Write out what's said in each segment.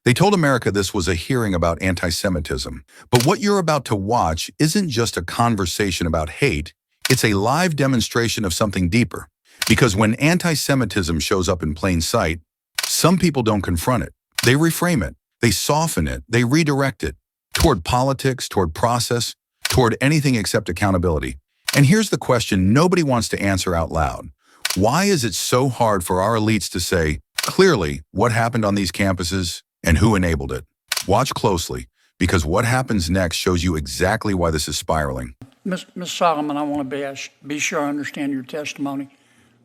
They told America this was a hearing about anti-Semitism. But what you're about to watch isn't just a conversation about hate, it's a live demonstration of something deeper. Because when anti-Semitism shows up in plain sight, some people don't confront it. They reframe it, they soften it, they redirect it toward politics, toward process, toward anything except accountability. And here's the question nobody wants to answer out loud. Why is it so hard for our elites to say, clearly, what happened on these campuses and who enabled it? Watch closely, because what happens next shows you exactly why this is spiraling. Ms. Solomon, I want to be sure I understand your testimony.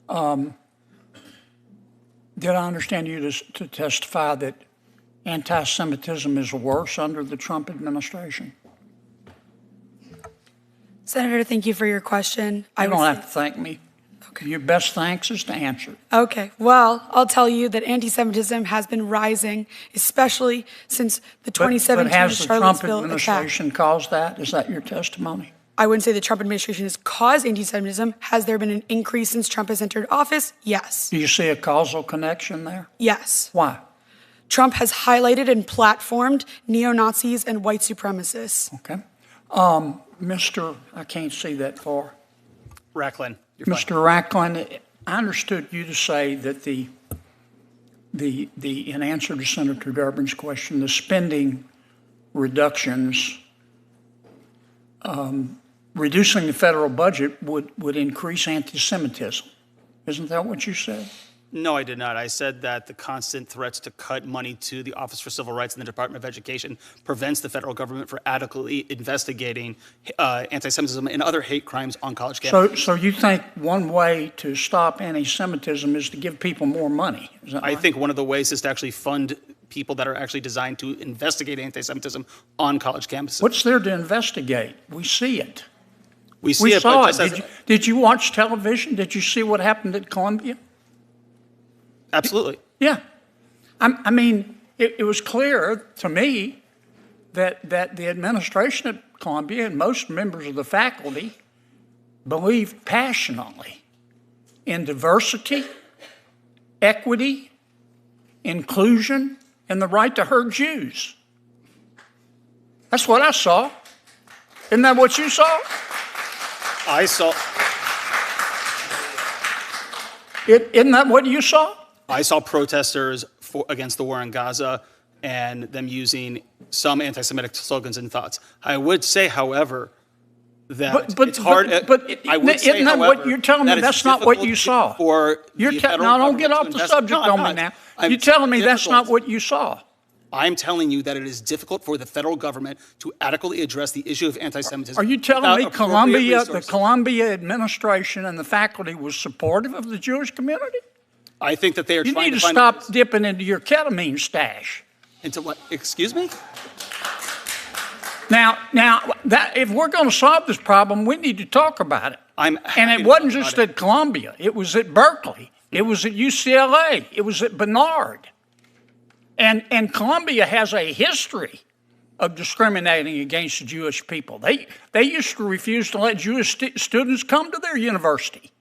Did I understand you to testify that anti-Semitism is worse under the Trump administration? Senator, thank you for your question. You don't have to thank me. Okay. Your best thanks is to answer. Okay. Well, I'll tell you that anti-Semitism has been rising, especially since the 2017 but has the Charlottesville Trump administration attack. caused that? Is that your testimony? I wouldn't say the Trump administration has caused anti-Semitism. Has there been an increase since Trump has entered office? Yes. Do you see a causal connection there? Yes. Why? Trump has highlighted and platformed neo-Nazis and white supremacists. Okay. Mr. I can't see that far. Racklin. Mr. Racklin, I understood you to say that in answer to Senator Durbin's question, the spending reductions, reducing the federal budget would increase anti-Semitism. Isn't that what you said? No, I did not. I said that the constant threats to cut money to the Office for Civil Rights and the Department of Education prevents the federal government from adequately investigating anti-Semitism and other hate crimes on college campuses. So you think one way to stop anti-Semitism is to give people more money? Is that right? I think one of the ways is to actually fund people that are actually designed to investigate anti-Semitism on college campuses. What's there to investigate? We see it. We see We it, saw but it. Did you watch television? Did you see what happened at Columbia? Absolutely. Yeah. I mean, it was clear to me that the administration at Columbia and most members of the faculty believe passionately in diversity, equity, inclusion, and the right to hurt Jews. That's what I saw. Isn't that what you saw? I saw. Isn't that what you saw? I saw protesters against the war in Gaza and them using some anti-Semitic slogans and thoughts. I would say, however, that it's hard. I would say, isn't that however, what you're telling me? That's not what you saw. Now, don't get off the subject on me now. You're telling me that's not what you saw. I'm telling you that it is difficult for the federal government to adequately address the issue of anti-Semitism. Are you telling me the Columbia administration and the faculty was supportive of the Jewish community? I think that they are You trying need to to stop dipping into your ketamine stash. Into what? Excuse me? Now, if we're going to solve this problem, we need to talk about it. And it wasn't just at Columbia. It was at Berkeley. It was at UCLA. It was at Barnard. And Columbia has a history of discriminating against Jewish people. They used to refuse to let Jewish students come to their university.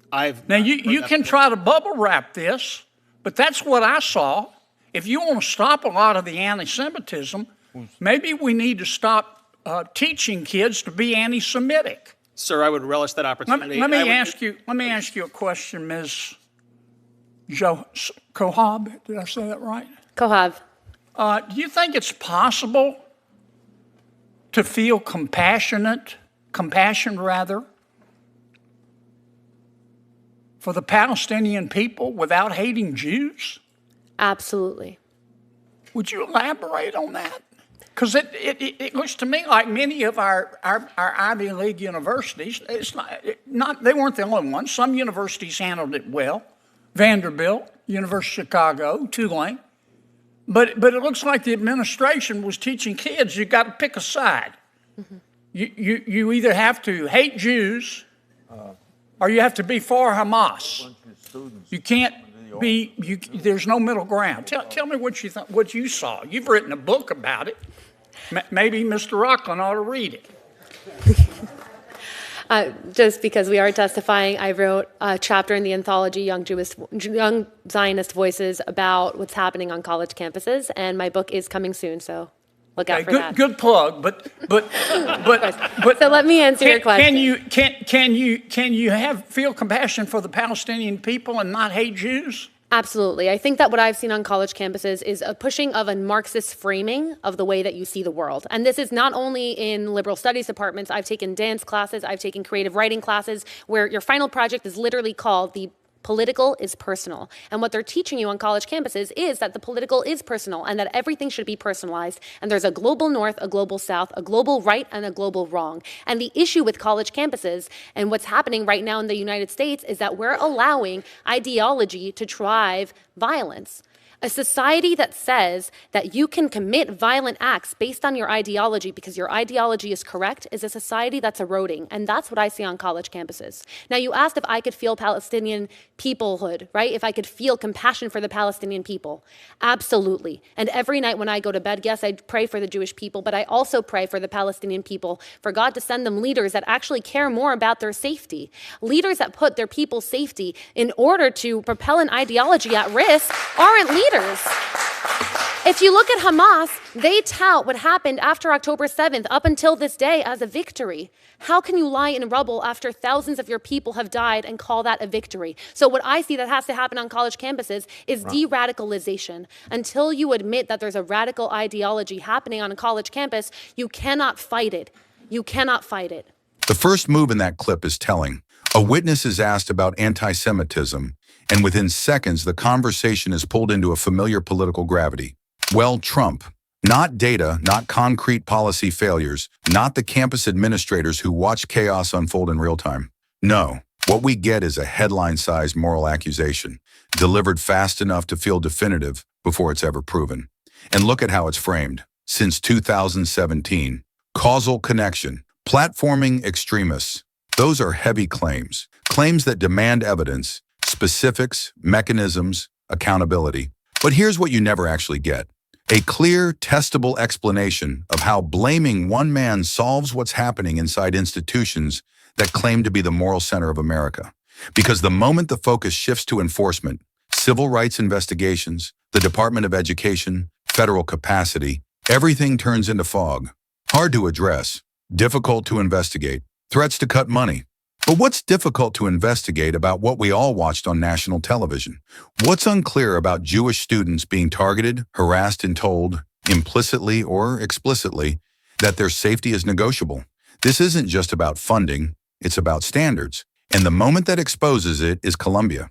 Now, you can try to bubble wrap this, but that's what I saw. If you want to stop a lot of the anti-Semitism, maybe we need to stop teaching kids to be anti-Semitic. Sir, I would relish that opportunity. Let me ask you a question, Ms. Kohab. Did I say that right? Kohab. Do you think it's possible to feel compassion for the Palestinian people without hating Jews? Absolutely. Would you elaborate on that? Because it looks to me like many of our Ivy League universities, they weren't the only ones. Some universities handled it well. Vanderbilt, University of Chicago, Tulane. But it looks like the administration was teaching kids you got to pick a side. Mm-hmm. You either have to hate Jews or you have to be for Hamas. You can't be. There's no middle ground. Tell me what you saw. You've written a book about it. Maybe Mr. Rocklin ought to read it. Just because we are testifying, I wrote a chapter in the anthology Young Zionist Voices about what's happening on college campuses, and my book is coming soon, so look out for that. Good plug, but So let me answer your question. Can you feel compassion for the Palestinian people and not hate Jews? Absolutely. I think that what I've seen on college campuses is a pushing of a Marxist framing of the way that you see the world. And this is not only in liberal studies departments. I've taken dance classes, I've taken creative writing classes, where your final project is literally called The Political is Personal. And what they're teaching you on college campuses is that the political is personal and that everything should be personalized. And there's a global north, a global south, a global right, and a global wrong. And the issue with college campuses and what's happening right now in the United States is that we're allowing ideology to drive violence. A society that says that you can commit violent acts based on your ideology because your ideology is correct is a society that's eroding. And that's what I see on college campuses. Now, you asked if I could feel Palestinian peoplehood, right? If I could feel compassion for the Palestinian people. Absolutely. And every night when I go to bed, yes, I pray for the Jewish people, but I also pray for the Palestinian people, for God to send them leaders that actually care more about their safety. Leaders that put their people's safety in order to propel an ideology at risk aren't leaders. If you look at Hamas, they tout what happened after October 7th up until this day as a victory. How can you lie in rubble after thousands of your people have died and call that a victory? So what I see that has to happen on college campuses is de-radicalization. Until you admit that there's a radical ideology happening on a college campus, you cannot fight it. You cannot fight it. The first move in that clip is telling. A witness is asked about anti-Semitism, and within seconds, the conversation is pulled into a familiar political gravity. Well, Trump. Not data, not concrete policy failures, not the campus administrators who watch chaos unfold in real time. No, what we get is a headline-sized moral accusation, delivered fast enough to feel definitive before it's ever proven. And look at how it's framed. Since 2017, causal connection, platforming extremists. Those are heavy claims, claims that demand evidence, specifics, mechanisms, accountability. But here's what you never actually get. A clear, testable explanation of how blaming one man solves what's happening inside institutions that claim to be the moral center of America. Because the moment the focus shifts to enforcement, civil rights investigations, the Department of Education, federal capacity, everything turns into fog. Hard to address, difficult to investigate, threats to cut money. But what's difficult to investigate about what we all watched on national television? What's unclear about Jewish students being targeted, harassed, and told, implicitly or explicitly, that their safety is negotiable? This isn't just about funding, it's about standards. And the moment that exposes it is Columbia.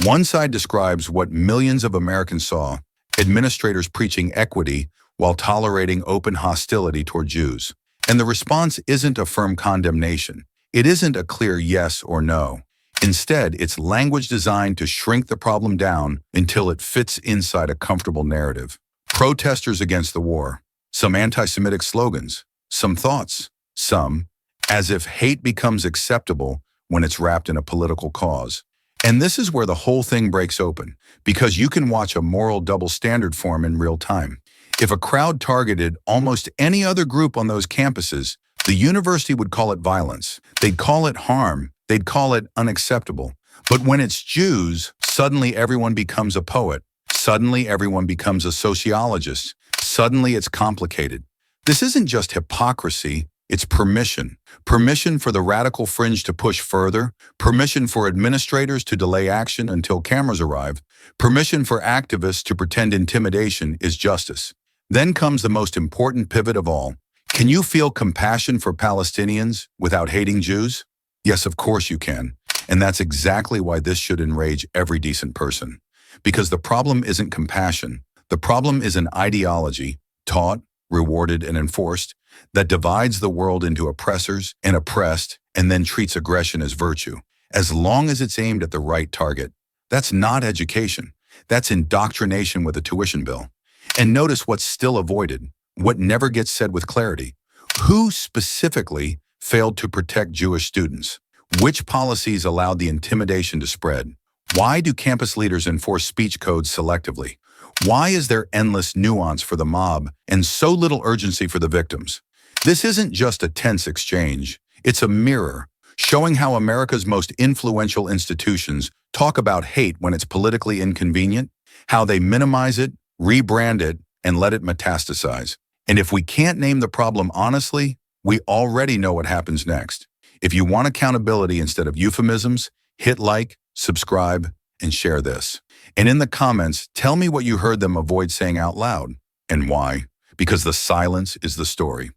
One side describes what millions of Americans saw, administrators preaching equity while tolerating open hostility toward Jews. And the response isn't a firm condemnation. It isn't a clear yes or no. Instead, it's language designed to shrink the problem down until it fits inside a comfortable narrative. Protesters against the war, some anti-Semitic slogans, some thoughts, some, as if hate becomes acceptable when it's wrapped in a political cause. And this is where the whole thing breaks open, because you can watch a moral double standard form in real time. If a crowd targeted almost any other group on those campuses, the university would call it violence. They'd call it harm. They'd call it unacceptable. But when it's Jews, suddenly everyone becomes a poet. Suddenly everyone becomes a sociologist. Suddenly it's complicated. This isn't just hypocrisy, it's permission. Permission for the radical fringe to push further. Permission for administrators to delay action until cameras arrive. Permission for activists to pretend intimidation is justice. Then comes the most important pivot of all. Can you feel compassion for Palestinians without hating Jews? Yes, of course you can. And that's exactly why this should enrage every decent person. Because the problem isn't compassion. The problem is an ideology, taught, rewarded, and enforced, that divides the world into oppressors and oppressed and then treats aggression as virtue, as long as it's aimed at the right target. That's not education. That's indoctrination with a tuition bill. And notice what's still avoided. What never gets said with clarity. Who specifically failed to protect Jewish students? Which policies allowed the intimidation to spread? Why do campus leaders enforce speech codes selectively? Why is there endless nuance for the mob and so little urgency for the victims? This isn't just a tense exchange. It's a mirror, showing how America's most influential institutions talk about hate when it's politically inconvenient, how they minimize it, rebrand it, and let it metastasize. And if we can't name the problem honestly, we already know what happens next. If you want accountability instead of euphemisms, hit like, subscribe, and share this. And in the comments, tell me what you heard them avoid saying out loud and why, because the silence is the story.